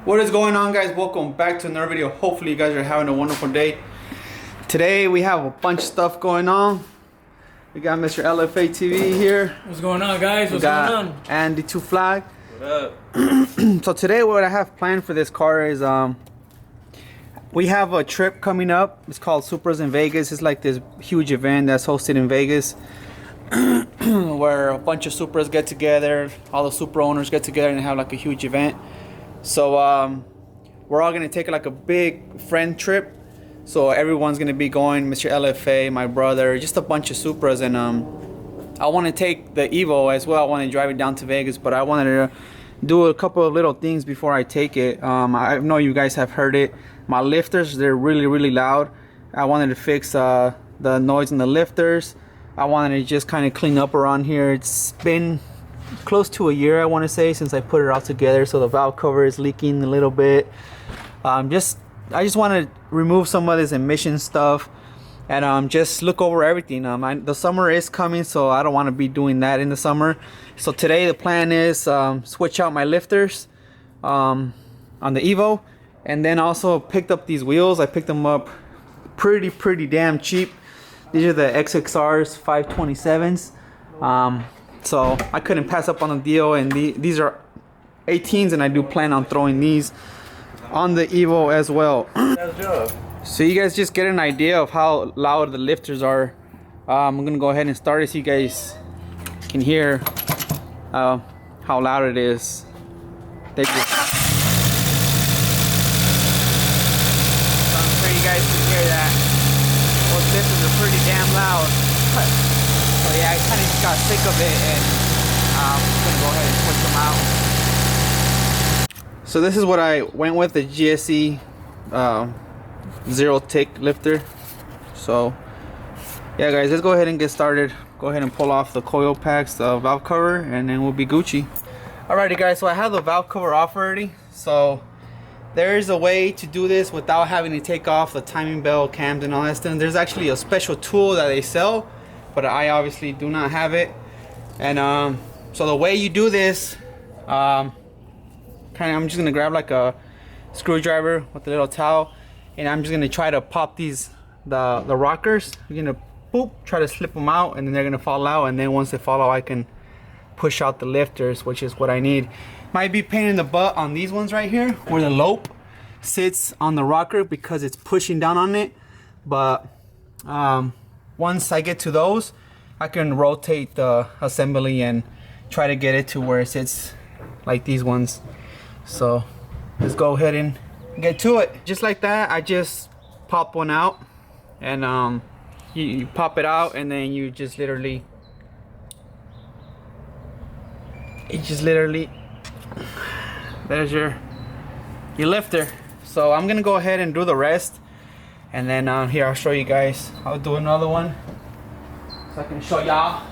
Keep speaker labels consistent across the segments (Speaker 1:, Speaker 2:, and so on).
Speaker 1: What is going on, guys? Welcome back to another video. Hopefully you guys are having a wonderful day. Today we have a bunch of stuff going on. We got Mr. LFA TV here.
Speaker 2: What's going on, guys? What's
Speaker 1: going
Speaker 2: on?
Speaker 1: Andy 2 Flag.
Speaker 2: What up?
Speaker 1: So today what I have planned for this car is we have a trip coming up. It's called Supras in Vegas. It's like this huge event that's hosted in Vegas where a bunch of Supras get together, all the Supra owners get together and have like a huge event. So we're all gonna take like a big friend trip. So everyone's gonna be going. Mr. LFA, my brother, just a bunch of Supras, and I want to take the Evo as well. I want to drive it down to Vegas, but I wanted to do a couple of little things before I take it. I know you guys have heard it. My lifters, they're really loud. I wanted to fix the noise in the lifters. I wanted to just kind of clean up around here. It's been close to a year, I want to say, since I put it all together. So the valve cover is leaking a little bit. I just want to remove some of this emission stuff and just look over everything. The summer is coming, so I don't want to be doing that in the summer. So today the plan is switch out my lifters on the Evo, and then also picked up these wheels. I picked them up pretty damn cheap. These are the XXRs 527s. So I couldn't pass up on the deal, and these are 18s, and I do plan on throwing these on the Evo as well. So you guys just get an idea of how loud the lifters are. I'm gonna go ahead and start it so you guys can hear how loud it is. They just, so I'm sure you guys can hear that. Those lifters are pretty damn loud. So yeah, I kind of just got sick of it, and I'm just gonna go ahead and switch them out. So this is what I went with, the GSE zero tick lifter. So yeah, guys, let's go ahead and get started. Go ahead and pull off the coil packs, the valve cover, and then we'll be Gucci. Alrighty, guys, so I have the valve cover off already. So there is a way to do this without having to take off the timing belt, cams, and all that stuff. There's actually a special tool that they sell, but I obviously do not have it. And so the way you do this, I'm just gonna grab like a screwdriver with a little towel, and I'm just gonna try to pop the rockers. You're gonna try to slip them out, and then they're gonna fall out. And then once they fall out, I can push out the lifters, which is what I need. Might be pain in the butt on these ones right here, where the lope sits on the rocker because it's pushing down on it. But once I get to those, I can rotate the assembly and try to get it to where it sits like these ones. So let's go ahead and get to it. Just like that, I just pop one out, and you pop it out, and then you just literally there's your lifter. So I'm gonna go ahead and do the rest, and then here I'll show you guys. I'll do another one so I can show y'all.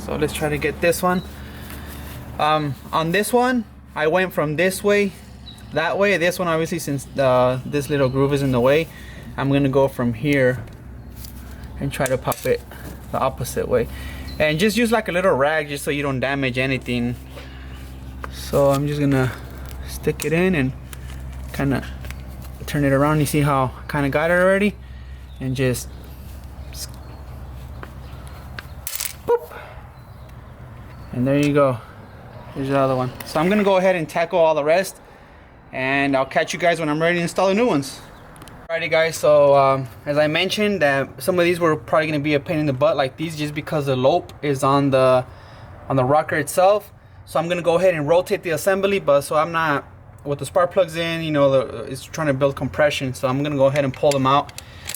Speaker 1: So let's try to get this one. On this one, I went from this way, that way. This one, obviously, since this little groove is in the way, I'm gonna go from here and try to pop it the opposite way. And just use like a little rag just so you don't damage anything. So I'm just gonna stick it in and kind of turn it around. You see how I kind of got it already? And just boop. And there you go. There's the other one. So I'm gonna go ahead and tackle all the rest, and I'll catch you guys when I'm ready to install the new ones. Alrighty, guys, so as I mentioned, that some of these were probably gonna be a pain in the butt like these, just because the lope is on the rocker itself. So I'm gonna go ahead and rotate the assembly, but so I'm not with the spark plugs in, you know, it's trying to build compression. So I'm gonna go ahead and pull them out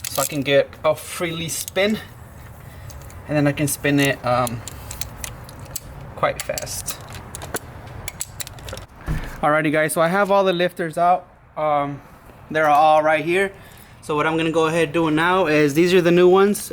Speaker 1: so I can get a freely spin, and then I can spin it quite fast. Alrighty, guys, so I have all the lifters out. They're all right here. So what I'm gonna go ahead doing now is, these are the new ones.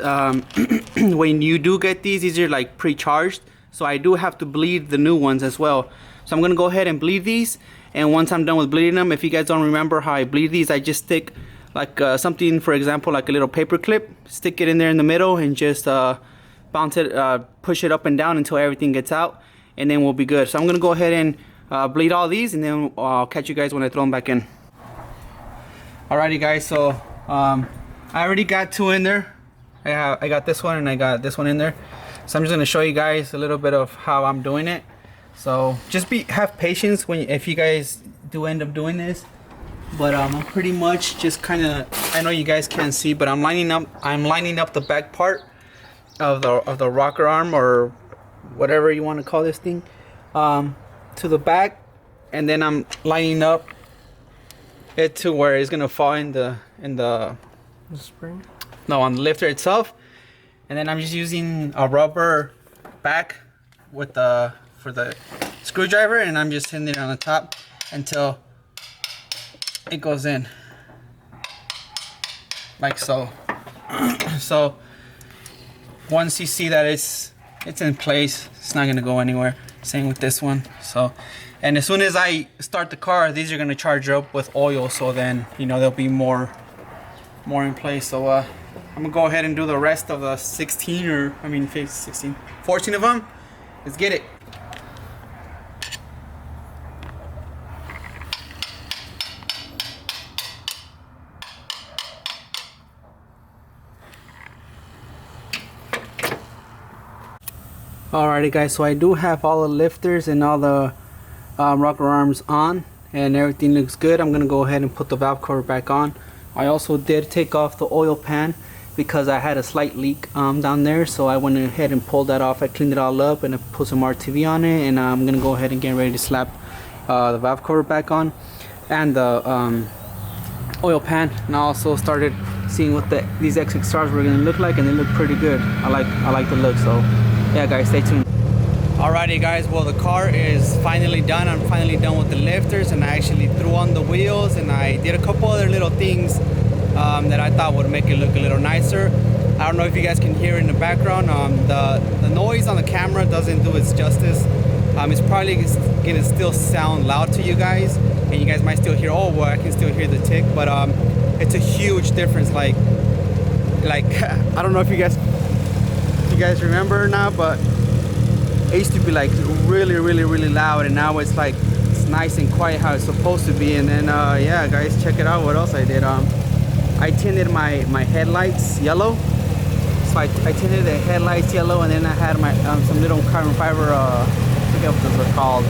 Speaker 1: When you do get these are like pre-charged, so I do have to bleed the new ones as well. So I'm gonna go ahead and bleed these, and once I'm done with bleeding them, if you guys don't remember how I bleed these, I just stick like something, for example, like a little paper clip, stick it in there in the middle, and just bounce it, push it up and down until everything gets out, and then we'll be good. So I'm gonna go ahead and bleed all these, and then I'll catch you guys when I throw them back in. Alrighty guys, so I already got 2 in there. I got this one and I got this one in there. So I'm just gonna show you guys a little bit of how I'm doing it. So just have patience if you guys do end up doing this. But I'm pretty much just kind of, I know you guys can't see, but I'm lining up the back part of the rocker arm, or whatever you want to call this thing, to the back, and then I'm lining up it to where it's gonna fall in the
Speaker 2: spring.
Speaker 1: No, on the lifter itself. And then I'm just using a rubber back with for the screwdriver, and I'm just hitting it on the top until it goes in, like so. So once you see that it's in place, it's not gonna go anywhere. Same with this one. So, and as soon as I start the car, these are gonna charge up with oil, so then there'll be more in place. So I'm gonna go ahead and do the rest of the 14 of them. Let's get it. Alrighty guys, so I do have all the lifters and all the rocker arms on, and everything looks good. I'm gonna go ahead and put the valve cover back on. I also did take off the oil pan because I had a slight leak down there, so I went ahead and pulled that off. I cleaned it all up and I put some RTV on it, and I'm gonna go ahead and get ready to slap the valve cover back on and the oil pan. And I also started seeing what these XXRs were gonna look like, and they look pretty good. I like the look. So yeah guys, stay tuned. Alrighty guys, well the car is finally done. I'm finally done with the lifters, and I actually threw on the wheels, and I did a couple other little things that I thought would make it look a little nicer. I don't know if you guys can hear in the background. The noise on the camera doesn't do its justice. It's probably gonna still sound loud to you guys, and you guys might still hear, oh well, I can still hear the tick, but it's a huge difference. Like I don't know if you guys remember or not, but it used to be like really loud, and now it's like it's nice and quiet how it's supposed to be. And then yeah guys, check it out what else I did. I tinted my headlights yellow. So I tinted the headlights yellow, and then I had my some little carbon fiber, I forget what those are called,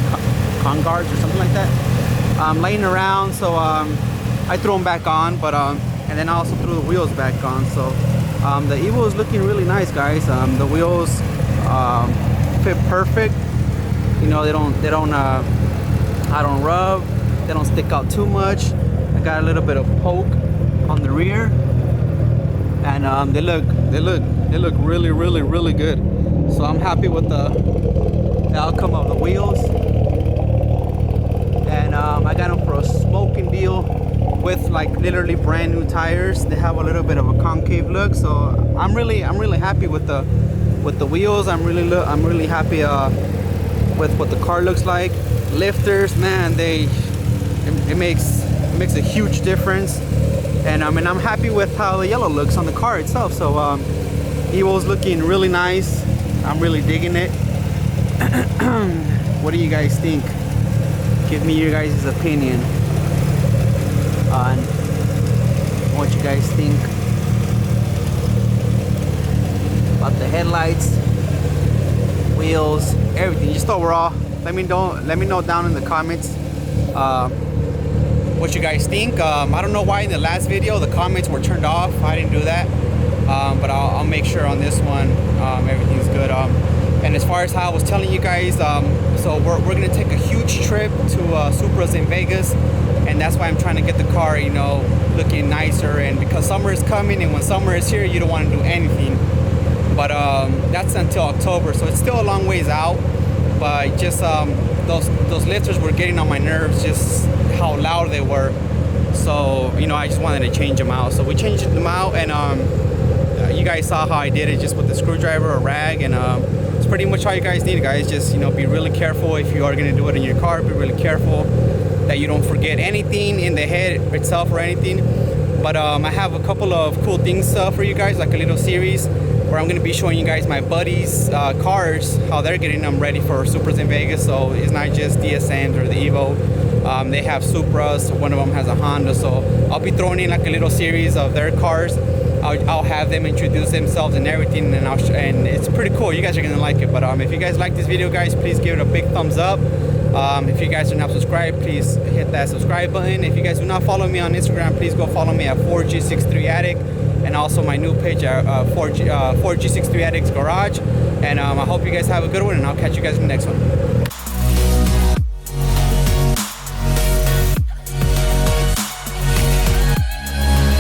Speaker 1: con guards or something like that, laying around. So I threw them back on, but and then I also threw the wheels back on. So the Evo is looking really nice guys. The wheels fit perfect. They don't I don't rub, they don't stick out too much. I got a little bit of poke on the rear, and they look really good. So I'm happy with the outcome of the wheels, and I got them for a smoking deal with like literally brand new tires. They have a little bit of a concave look, so I'm really happy with the wheels. I'm really happy with what the car looks like. Lifters, man, it makes a huge difference. And I mean, I'm happy with how the yellow looks on the car itself. So Evo's looking really nice. I'm really digging it. What do you guys think? Give me your guys' opinion on what you guys think about the headlights, wheels, everything. Just overall, let me know down in the comments what you guys think. I don't know why in the last video the comments were turned off. I didn't do that, but I'll make sure on this one everything's good. And as far as how I was telling you guys, so we're gonna take a huge trip to Supras in Vegas, and that's why I'm trying to get the car, looking nicer. And because summer is coming, and when summer is here, you don't want to do anything. But that's until October, so it's still a long ways out. But just those lifters were getting on my nerves, just how loud they were. So I just wanted to change them out. So we changed them out, and you guys saw how I did it, just with the screwdriver, a rag, and it's pretty much all you guys need, guys. Just be really careful if you are going to do it in your car. Be really careful that you don't forget anything in the head itself or anything. But I have a couple of cool things for you guys, like a little series. where I'm gonna be showing you guys my buddies' cars, how they're getting them ready for Supras in Vegas. So it's not just DSNs or the Evo. They have Supras. One of them has a Honda. So I'll be throwing in like a little series of their cars. I'll have them introduce themselves and everything, and and it's pretty cool. You guys are gonna like it. But if you guys like this video, guys, please give it a big thumbs up. If you guys are not subscribed, please hit that subscribe button. If you guys do not follow me on Instagram, please go follow me at 4G63Addict, and also my new page at 4G63Addict's Garage. And I hope you guys have a good one, and I'll catch you guys in the next one.